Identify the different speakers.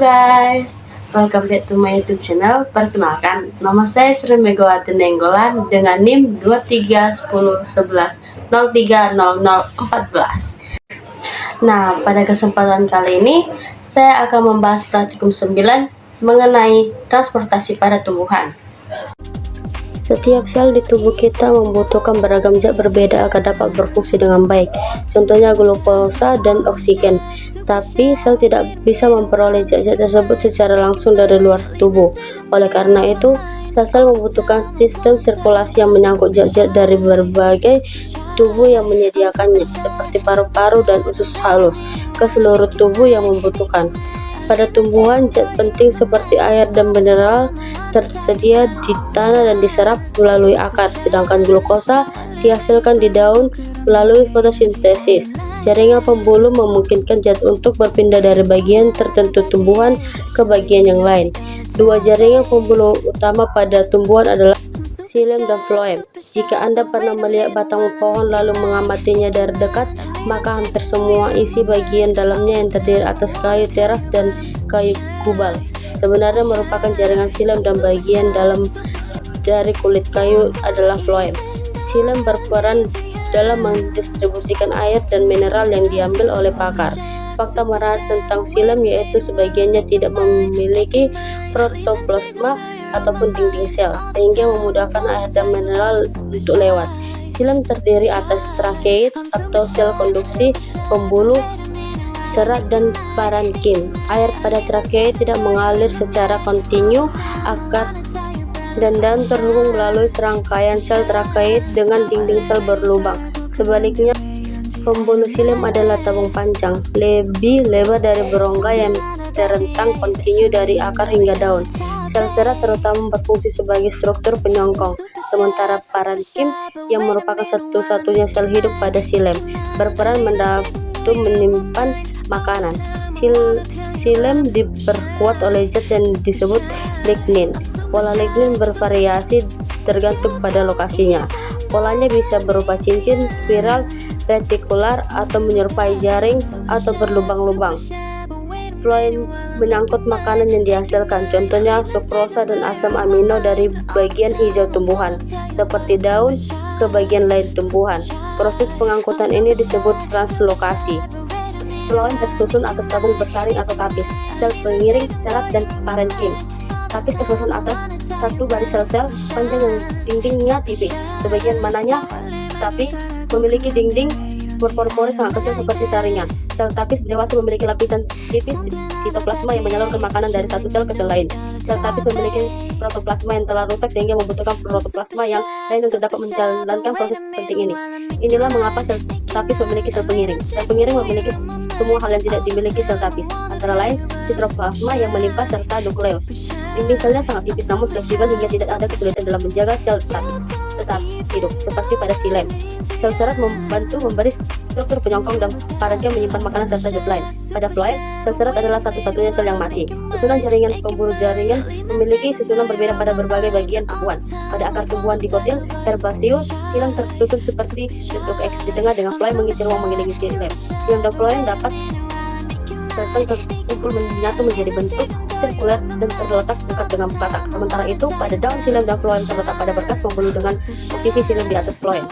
Speaker 1: guys, welcome back to my YouTube channel. Perkenalkan, nama saya Sri Megawati Nenggolan dengan NIM 231011030014. Nah, pada kesempatan kali ini saya akan membahas praktikum 9 mengenai transportasi pada tumbuhan. Setiap sel di tubuh kita membutuhkan beragam zat berbeda agar dapat berfungsi dengan baik. Contohnya glukosa dan oksigen. Tapi sel tidak bisa memperoleh zat-zat tersebut secara langsung dari luar tubuh. Oleh karena itu, sel-sel membutuhkan sistem sirkulasi yang menyangkut zat-zat dari berbagai tubuh yang menyediakannya, seperti paru-paru dan usus halus, ke seluruh tubuh yang membutuhkan. Pada tumbuhan, zat penting seperti air dan mineral tersedia di tanah dan diserap melalui akar, sedangkan glukosa dihasilkan di daun melalui fotosintesis. Jaringan pembuluh memungkinkan zat untuk berpindah dari bagian tertentu tumbuhan ke bagian yang lain. Dua jaringan pembuluh utama pada tumbuhan adalah xilem dan floem. Jika Anda pernah melihat batang pohon lalu mengamatinya dari dekat, maka hampir semua isi bagian dalamnya yang terdiri atas kayu teras dan kayu kubal sebenarnya merupakan jaringan xilem, dan bagian dalam dari kulit kayu adalah floem. Xilem berperan dalam mendistribusikan air dan mineral yang diambil oleh pakar. Fakta menarik tentang xilem yaitu sebagiannya tidak memiliki protoplasma ataupun dinding sel, sehingga memudahkan air dan mineral untuk lewat. Xilem terdiri atas trakeid atau sel konduksi, pembuluh, serat, dan parenkim. Air pada trakeid tidak mengalir secara kontinu, akar dan daun terhubung melalui serangkaian sel trakeid dengan dinding sel berlubang. Sebaliknya, pembuluh xilem adalah tabung panjang, lebih lebar dari berongga yang terentang kontinu dari akar hingga daun. Sel serat terutama berfungsi sebagai struktur penyongkong, sementara parenkim, yang merupakan satu-satunya sel hidup pada xilem, berperan membantu menyimpan makanan. Xilem diperkuat oleh zat yang disebut lignin. Pola lignin bervariasi tergantung pada lokasinya. Polanya bisa berupa cincin, spiral, retikular, atau menyerupai jaring atau berlubang-lubang. Floem menyangkut makanan yang dihasilkan, contohnya sukrosa dan asam amino dari bagian hijau tumbuhan, seperti daun, ke bagian lain tumbuhan. Proses pengangkutan ini disebut translokasi. Floem tersusun atas tabung bersaring atau tapis, sel pengiring, serat, dan parenkim. Tapis tersusun atas satu baris sel-sel panjang yang dindingnya tipis, sebagian mananya tapis memiliki dinding berpori-pori sangat kecil seperti saringan. Sel tapis dewasa memiliki lapisan tipis sitoplasma yang menyalurkan makanan dari satu sel ke sel lain. Sel tapis memiliki protoplasma yang telah rusak sehingga membutuhkan protoplasma yang lain untuk dapat menjalankan proses penting ini. Inilah mengapa sel tapis memiliki sel pengiring. Sel pengiring memiliki semua hal yang tidak dimiliki sel tapis, antara lain sitoplasma yang melimpah serta nukleus. Dinding selnya sangat tipis namun fleksibel hingga tidak ada kesulitan dalam menjaga sel tapis tetap hidup, seperti pada xilem. Sel serat membantu memberi struktur penyongkong dan parenkim menyimpan makanan serta zat lain. Pada floem, sel serat adalah satu-satunya sel yang mati. Susunan jaringan pembuluh jaringan memiliki susunan berbeda pada berbagai bagian tumbuhan. Pada akar tumbuhan dikotil herbaceous, xilem tersusun seperti bentuk X di tengah dengan floem mengisi ruang mengelilingi xilem. Xilem dan floem dapat datang terkumpul menyatu menjadi bentuk sirkuler dan terletak dekat dengan batak. Sementara itu, pada daun xilem dan floem terletak pada berkas pembuluh dengan posisi xilem di atas floem.